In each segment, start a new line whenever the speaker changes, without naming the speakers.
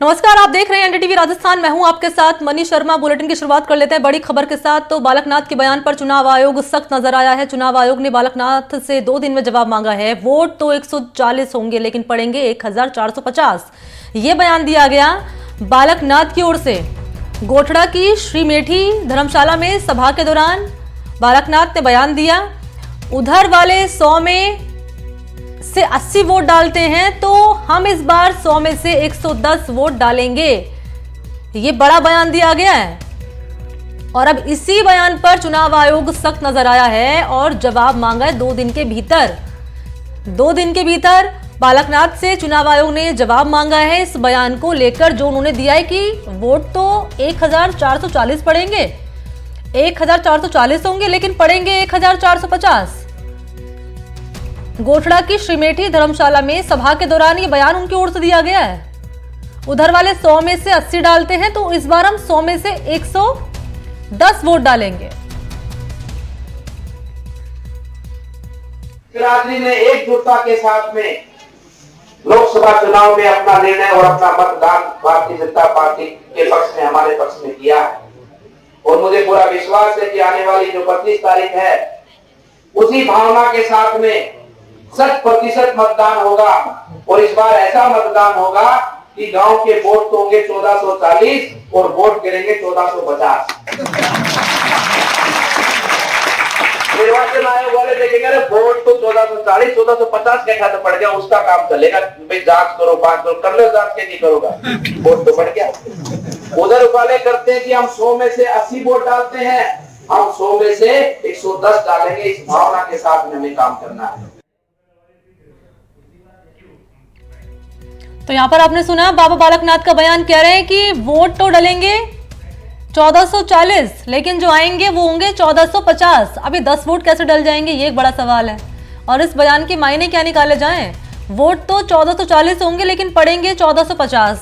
नमस्कार, आप देख रहे हैं एनडीटीवी राजस्थान। मैं हूं आपके साथ मनीष शर्मा। बुलेटिन की शुरुआत कर लेते हैं बड़ी खबर के साथ। तो बालकनाथ के बयान पर चुनाव आयोग सख्त नजर आया है। चुनाव आयोग ने बालकनाथ से 2 दिन में जवाब मांगा है। वोट तो 140 होंगे लेकिन पड़ेंगे 1450, ये बयान दिया गया बालकनाथ की ओर से। गोठड़ा की श्रीमेठी धर्मशाला में सभा के दौरान बालकनाथ ने बयान दिया, उधर वाले 100 में से 80 वोट डालते हैं तो हम इस बार 100 में से 110 वोट डालेंगे, ये बड़ा बयान दिया गया है। और अब इसी बयान पर चुनाव आयोग सख्त नजर आया है और जवाब मांगा है 2 दिन के भीतर। 2 दिन के भीतर बालकनाथ से चुनाव आयोग ने जवाब मांगा है इस बयान को लेकर जो उन्होंने दिया है कि वोट तो 1440 पड़ेंगे, 1440 होंगे लेकिन पड़ेंगे 1450। गोठड़ा की श्रीमेठी धर्मशाला में सभा के दौरान ये बयान उनकी ओर से दिया गया है। उधर वाले 100 में से 80 डालते हैं तो इस बार हम 100 में से 110 वोट डालेंगे।
बिरादरी ने एकजुटता के साथ में लोकसभा चुनाव में अपना निर्णय और अपना मतदान भारतीय जनता पार्टी के पक्ष में, हमारे पक्ष में किया है। और मुझे पूरा विश्वास है कि आने वाली जो 25 तारीख है उसी भावना के साथ में 100% मतदान होगा। और इस बार ऐसा मतदान होगा कि गांव के वोट तो होंगे 1440 और वोट गिरेंगे 1450। निर्वाचन आयोग वाले देखेंगे वोट तो 1440 1450 के खाते पड़ गया, उसका काम चलेगा, भाई जांच करो, बात करो, कर लो जांच के नहीं करोगा, वोट तो बढ़ गया। उधर वाले करते हैं कि हम 100 में से 80 वोट डालते हैं, हम 100 में से 110 डालेंगे। इस भावना के साथ में हमें काम करना है।
तो यहां पर आपने सुना बाबा बालकनाथ का बयान, कह रहे हैं कि वोट तो डलेंगे 1440 लेकिन जो आएंगे वो होंगे 1450। अभी 10 वोट कैसे डल जाएंगे, ये एक बड़ा सवाल है। और इस बयान के मायने क्या निकाले जाएं? वोट तो 1440 होंगे लेकिन पड़ेंगे 1450।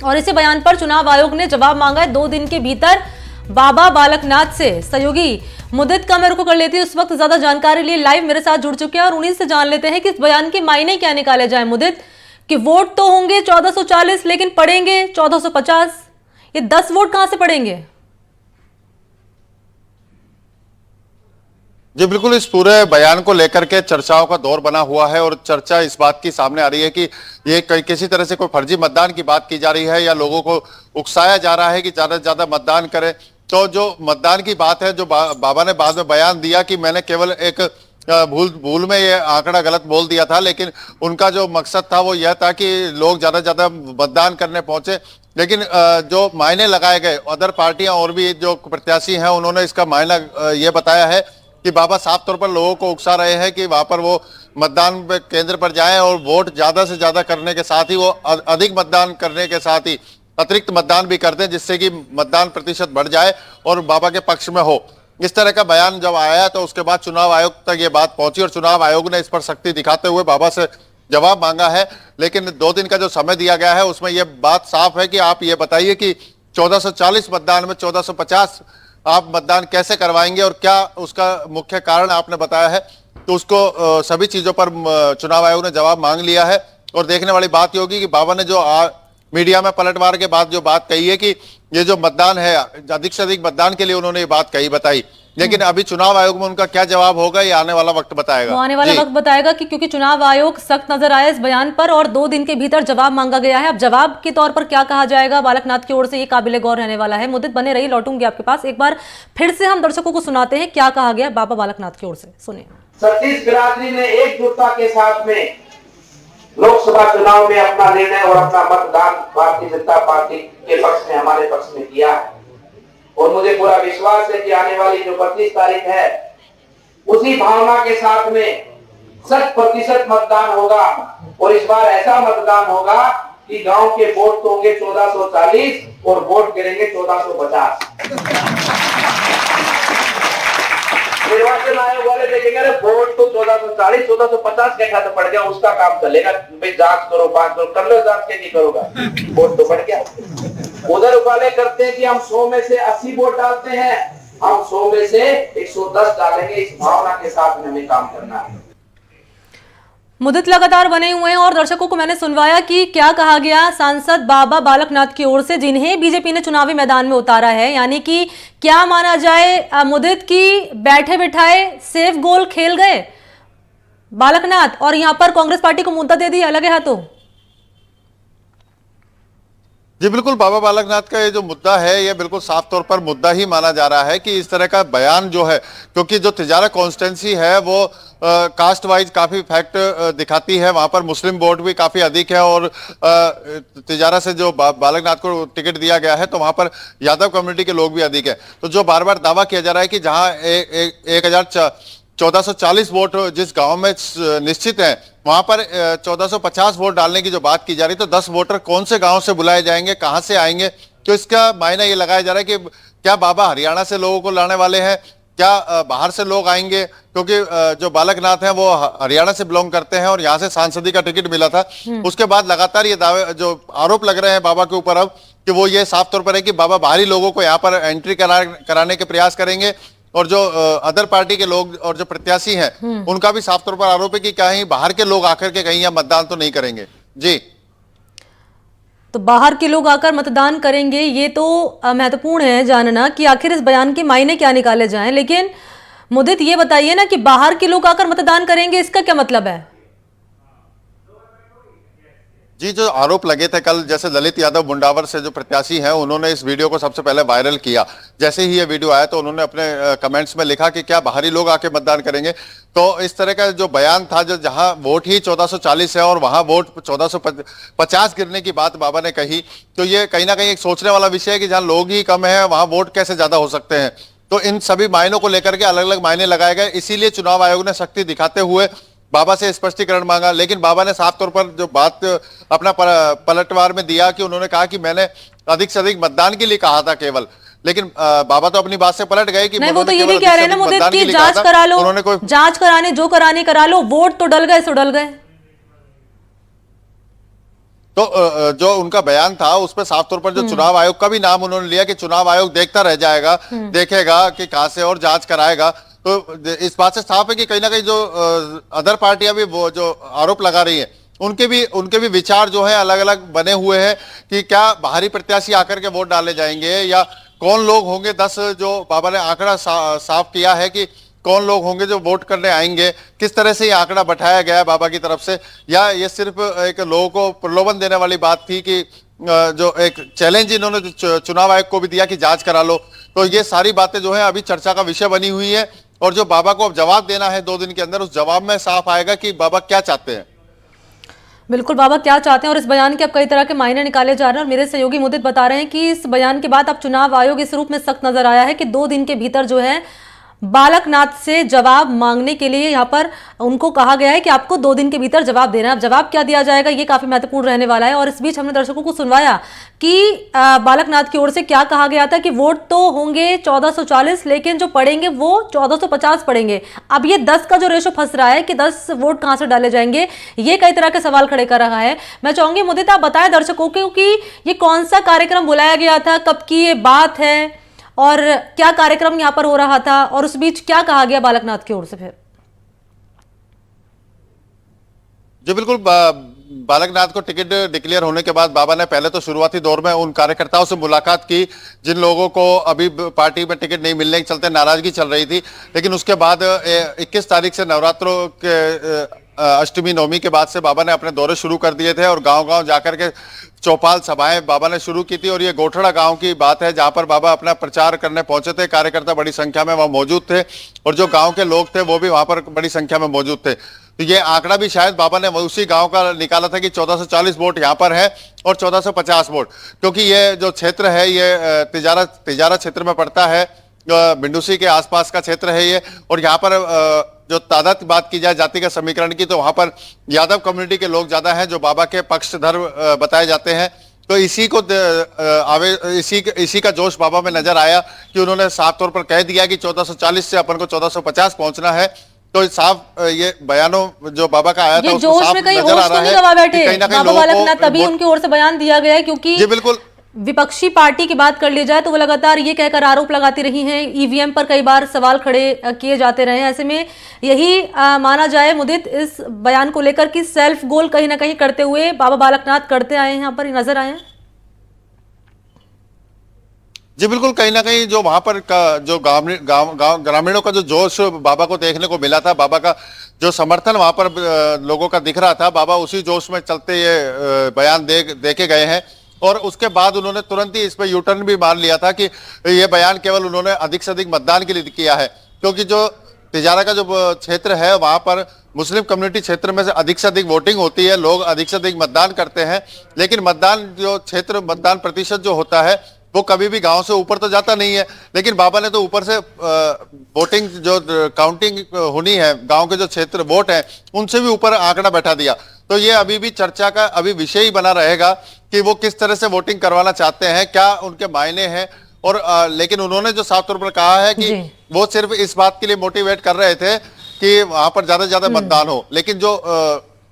और इसी बयान पर चुनाव आयोग ने जवाब मांगा है 2 दिन के भीतर बाबा बालकनाथ से। सहयोगी मुद्दत का मैं रुको कर लेती हूँ, उस वक्त ज्यादा जानकारी लिए लाइव मेरे साथ जुड़ चुके हैं और उन्हीं से जान लेते हैं कि इस बयान के मायने क्या निकाले जाए। मुद्दत कि वोट तो होंगे 1440 लेकिन पड़ेंगे 1450, ये 10 वोट कहां से पड़ेंगे?
जी बिल्कुल, इस पूरे बयान को लेकर के चर्चाओं का दौर बना हुआ है और चर्चा इस बात की सामने आ रही है कि ये किसी तरह से कोई फर्जी मतदान की बात की जा रही है या लोगों को उकसाया जा रहा है कि ज्यादा से ज्यादा मतदान करें। तो जो मतदान की बात है, जो बाबा ने बाद में बयान दिया कि मैंने केवल एक भूल में ये आंकड़ा गलत बोल दिया था, लेकिन उनका जो मकसद था वो यह था कि लोग ज्यादा से ज्यादा मतदान करने पहुंचे। लेकिन जो मायने लगाए गए अदर पार्टियां और भी जो प्रत्याशी हैं उन्होंने इसका मायना ये बताया है कि बाबा साफ तौर पर लोगों को उकसा रहे हैं कि वहां पर वो मतदान केंद्र पर जाएं और वोट ज्यादा से ज्यादा करने के साथ ही वो अधिक मतदान करने के साथ ही अतिरिक्त मतदान भी कर दें जिससे कि मतदान प्रतिशत बढ़ जाए और बाबा के पक्ष में हो। इस तरह का बयान जब आया तो उसके बाद चुनाव आयोग तक ये बात पहुंची और चुनाव आयोग ने इस पर सख्ती दिखाते हुए बाबा से जवाब मांगा है। लेकिन 2 दिन का जो समय दिया गया है उसमें यह बात साफ है कि आप ये बताइए कि 1440 मतदान में 1450 आप मतदान कैसे करवाएंगे और क्या उसका मुख्य कारण आपने बताया है। तो उसको सभी चीजों पर चुनाव आयोग ने जवाब मांग लिया है। और देखने वाली बात ये होगी कि बाबा ने जो मीडिया में पलटवार के बाद जो बात कही है कि ये जो मतदान है अधिक से अधिक मतदान के लिए उन्होंने ये बात बताई, लेकिन अभी चुनाव आयोग में उनका क्या जवाब होगा ये आने वाला वक्त बताएगा।
वो आने वाला वक्त बताएगा कि क्योंकि चुनाव आयोग सख्त नजर आया इस बयान पर और 2 दिन के भीतर जवाब मांगा गया है। अब जवाब के तौर पर क्या कहा जाएगा बालकनाथ की ओर से, ये काबिले गौर रहने वाला है। मुद्दत बने रही, लौटूंगी आपके पास। एक बार फिर से हम दर्शकों को सुनाते हैं क्या कहा गया बाबा बालकनाथ की ओर से, सुनिए।
सतीश बिरादरी ने एकजुटता के साथ में लोकसभा चुनाव में अपना निर्णय और अपना मतदान भारतीय जनता पार्टी के पक्ष में, हमारे पक्ष में किया है। और मुझे पूरा विश्वास है कि आने वाली जो 25 तारीख है उसी भावना के साथ में 100% मतदान होगा। और इस बार ऐसा मतदान होगा कि गांव के वोट तो होंगे 1440 और वोट गिरेंगे 1450। निर्वाचन आयोग वाले देखेंगे वोट तो 1440 1450 के खाते पड़ गया, उसका काम चलेगा, भाई जांच करो, बात करो, कर लो जांच के नहीं करोगा, वोट तो बढ़ गया। उधर वाले करते हैं कि हम 100 में से 80 वोट डालते हैं, हम 100 में से 110 डालेंगे। इस भावना के साथ में हमें काम करना है।
मुद्दत लगातार बने हुए हैं और दर्शकों को मैंने सुनवाया कि क्या कहा गया सांसद बाबा बालकनाथ की ओर से, जिन्हें बीजेपी ने चुनावी मैदान में उतारा है। यानी कि क्या माना जाए, मुद्दत की बैठे बिठाए सेफ गोल खेल गए बालकनाथ और यहां पर कांग्रेस पार्टी को मुद्दा दे दी अलग है हाथों।
जी बिल्कुल, बाबा बालकनाथ का ये जो मुद्दा है ये बिल्कुल साफ तौर पर मुद्दा ही माना जा रहा है कि इस तरह का बयान जो है, क्योंकि जो तिजारा कॉन्स्टिट्यूंसी है वो कास्ट वाइज काफी फैक्ट दिखाती है, वहां पर मुस्लिम वोट भी काफी अधिक है और तिजारा से जो बालकनाथ को टिकट दिया गया है तो वहां पर यादव कम्युनिटी के लोग भी अधिक है। तो जो बार बार दावा किया जा रहा है कि जहां 1440 वोट जिस गांव में निश्चित है वहां पर 1450 वोट डालने की जो बात की जा रही, तो 10 वोटर कौन से गांव से बुलाए जाएंगे, कहां से आएंगे? तो इसका मायना ये लगाया जा रहा है कि क्या बाबा हरियाणा से लोगों को लाने वाले हैं, क्या बाहर से लोग आएंगे? क्योंकि जो बालकनाथ हैं वो हरियाणा से बिलोंग करते हैं और यहाँ से सांसदी का टिकट मिला था। उसके बाद लगातार ये दावे जो आरोप लग रहे हैं बाबा के ऊपर अब कि वो ये साफ तौर पर है कि बाबा बाहरी लोगों को यहाँ पर एंट्री कराने के प्रयास करेंगे और जो अदर पार्टी के लोग और जो प्रत्याशी हैं उनका भी साफ तौर पर आरोप है कि कहीं बाहर के लोग आकर के कहीं यहाँ मतदान तो नहीं करेंगे। जी,
तो बाहर के लोग आकर मतदान करेंगे, ये तो महत्वपूर्ण है जानना कि आखिर इस बयान के मायने क्या निकाले जाएं। लेकिन मुद्दत ये बताइए ना कि बाहर के लोग आकर मतदान करेंगे, इसका क्या मतलब है?
जी, जो आरोप लगे थे कल, जैसे ललित यादव मुंडावर से जो प्रत्याशी हैं उन्होंने इस वीडियो को सबसे पहले वायरल किया। जैसे ही ये वीडियो आया तो उन्होंने अपने कमेंट्स में लिखा कि क्या बाहरी लोग आके मतदान करेंगे। तो इस तरह का जो बयान था, जो जहां वोट ही 1440 है और वहां वोट 1450 गिरने की बात बाबा ने कही, तो ये कहीं ना कहीं एक सोचने वाला विषय है कि जहां लोग ही कम है वहां वोट कैसे ज्यादा हो सकते हैं। तो इन सभी मायनों को लेकर के अलग अलग मायने लगाए गए, इसीलिए चुनाव आयोग ने सख्ती दिखाते हुए बाबा से स्पष्टीकरण मांगा। लेकिन बाबा ने साफ तौर पर जो बात अपना पलटवार में दिया कि उन्होंने कहा कि मैंने अधिक से अधिक मतदान के लिए कहा था केवल, लेकिन बाबा तो अपनी बात से पलट गए कि
नहीं, वो तो ये भी कह रहे हैं ना मुद्दत की जांच करा लो, उन्होंने कोई जांच कराने जो कराने करा लो, वोट तो डल गए सो डल गए।
तो जो उनका बयान था उस पर साफ तौर पर जो चुनाव आयोग का भी नाम उन्होंने लिया कि चुनाव आयोग देखता रह जाएगा, देखेगा कि कहां से और जांच कराएगा। तो इस बात से साफ है कि कहीं ना कहीं जो अदर पार्टियां भी वो जो आरोप लगा रही हैं उनके भी विचार जो है अलग अलग बने हुए हैं कि क्या बाहरी प्रत्याशी आकर के वोट डाले जाएंगे या कौन लोग होंगे। 10 जो बाबा ने आंकड़ा साफ किया है कि कौन लोग होंगे जो वोट करने आएंगे, किस तरह से ये आंकड़ा बैठाया गया है बाबा की तरफ से, या ये सिर्फ एक लोगों को प्रलोभन देने वाली बात थी कि जो एक चैलेंज इन्होंने चुनाव आयोग को भी दिया कि जांच करा लो। तो ये सारी बातें जो है अभी चर्चा का विषय बनी हुई है और जो बाबा को अब जवाब देना है 2 दिन के अंदर, उस जवाब में साफ आएगा कि बाबा क्या चाहते हैं।
बिल्कुल, बाबा क्या चाहते हैं और इस बयान के अब कई तरह के मायने निकाले जा रहे हैं। और मेरे सहयोगी मुद्दत बता रहे हैं कि इस बयान के बाद अब चुनाव आयोग इस रूप में सख्त नजर आया है कि 2 दिन के भीतर जो है बालकनाथ से जवाब मांगने के लिए यहाँ पर उनको कहा गया है कि आपको 2 दिन के भीतर जवाब देना है। अब जवाब क्या दिया जाएगा ये काफी महत्वपूर्ण रहने वाला है। और इस बीच हमने दर्शकों को सुनवाया कि बालकनाथ की ओर से क्या कहा गया था कि वोट तो होंगे 1440, लेकिन जो पड़ेंगे वो 1450 पड़ेंगे। अब ये 10 का जो रेशो फंस रहा है कि 10 वोट कहां से डाले जाएंगे, ये कई तरह के सवाल खड़े कर रहा है। मैं चाहूंगी मुद्दत आप बताएं दर्शकों को कि ये कौन सा कार्यक्रम बुलाया गया था, कब की ये बात है और क्या कार्यक्रम यहां पर हो रहा था और उस बीच क्या कहा गया बालकनाथ की ओर से? फिर
जी बिल्कुल, बालकनाथ को टिकट डिक्लेयर होने के बाद बाबा ने पहले तो शुरुआती दौर में उन कार्यकर्ताओं से मुलाकात की जिन लोगों को अभी पार्टी में टिकट नहीं मिलने के चलते नाराजगी चल रही थी। लेकिन उसके बाद 21 तारीख से नवरात्रों के अष्टमी नवमी के बाद से बाबा ने अपने दौरे शुरू कर दिए थे और गांव-गांव जाकर के चौपाल सभाएं बाबा ने शुरू की थी। और ये गोठड़ा गांव की बात है जहां पर बाबा अपना प्रचार करने पहुंचे थे। कार्यकर्ता बड़ी संख्या में वहां मौजूद थे और जो गांव के लोग थे वो भी वहां पर बड़ी संख्या में मौजूद थे। तो ये आंकड़ा भी शायद बाबा ने उसी गांव का निकाला था कि 1440 वोट यहाँ पर है और 1450 वोट, क्योंकि ये जो क्षेत्र है ये तिजारा क्षेत्र में पड़ता है, बिंडुसी के आसपास का क्षेत्र है ये। और यहाँ पर जो तादाद की बात की जाए जाति का समीकरण की, तो वहां पर यादव कम्युनिटी के लोग ज्यादा हैं जो बाबा के पक्षधर बताए जाते हैं। तो इसी का जोश बाबा में नजर आया कि उन्होंने साफ तौर पर कह दिया कि 1440 से अपन को 1450 पहुंचना है। तो साफ ये बयानों जो बाबा का आया था
जोश में कहीं होश तो नहीं गवा बैठे बाबा बालकनाथ, तभी उनकी ओर से बयान दिया गया है। क्योंकि
जी बिल्कुल
विपक्षी पार्टी की बात कर ली जाए तो वो लगातार ये कहकर आरोप लगाती रही हैं, ईवीएम पर कई बार सवाल खड़े किए जाते रहे हैं। ऐसे में यही माना जाए मुदित इस बयान को लेकर कि सेल्फ गोल कहीं ना कहीं करते हुए बाबा बालकनाथ करते आए हैं, यहाँ पर नजर आए हैं।
जी बिल्कुल, कहीं ना कहीं जो वहां पर जो ग्रामीणों का जो जोश बाबा को देखने को मिला था, बाबा का जो समर्थन वहां पर लोगों का दिख रहा था, बाबा उसी जोश में चलते ये बयान देके गए हैं। और उसके बाद उन्होंने तुरंत ही इस पर यू टर्न भी मान लिया था कि ये बयान केवल उन्होंने अधिक से अधिक मतदान के लिए किया है, क्योंकि जो तिजारा का जो क्षेत्र है वहां पर मुस्लिम कम्युनिटी क्षेत्र में से अधिक वोटिंग होती है, लोग अधिक से अधिक मतदान करते हैं, लेकिन मतदान प्रतिशत जो होता है वो कभी भी गांव से ऊपर तो जाता नहीं है। लेकिन बाबा ने तो ऊपर से वोटिंग जो काउंटिंग होनी है, गांव के जो क्षेत्र वोट है उनसे भी ऊपर आंकड़ा बैठा दिया। तो ये अभी भी चर्चा का अभी विषय ही बना रहेगा कि वो किस तरह से वोटिंग करवाना चाहते हैं, क्या उनके मायने हैं। और लेकिन उन्होंने जो साफ तौर पर कहा है कि वो सिर्फ इस बात के लिए मोटिवेट कर रहे थे कि वहां पर ज्यादा से ज्यादा मतदान हो। लेकिन जो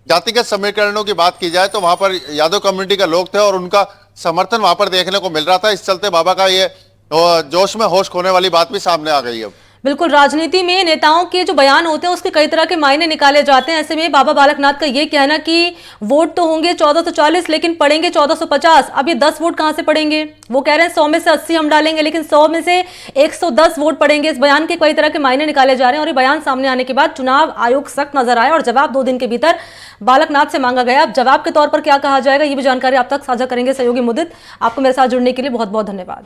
जातिगत समीकरणों की बात की जाए तो वहां पर यादव कम्युनिटी का लोग थे और उनका समर्थन वहां पर देखने को मिल रहा था। इस चलते बाबा का ये जोश में होश खोने वाली बात भी सामने आ गई है।
बिल्कुल, राजनीति में नेताओं के जो बयान होते हैं उसके कई तरह के मायने निकाले जाते हैं। ऐसे में बाबा बालकनाथ का ये कहना कि वोट तो होंगे 1440 लेकिन पड़ेंगे 1450, अब ये 10 वोट कहां से पड़ेंगे? वो कह रहे हैं 100 में से 80 हम डालेंगे लेकिन 100 में से 110 वोट पड़ेंगे। इस बयान के कई तरह के मायने निकाले जा रहे हैं और ये बयान सामने आने के बाद चुनाव आयोग सख्त नजर आया और जवाब 2 दिन के भीतर बालकनाथ से मांगा गया। अब जवाब के तौर पर क्या कहा जाएगा ये भी जानकारी आप तक साझा करेंगे सहयोगी मुदित। आपको मेरे साथ जुड़ने के लिए बहुत बहुत धन्यवाद।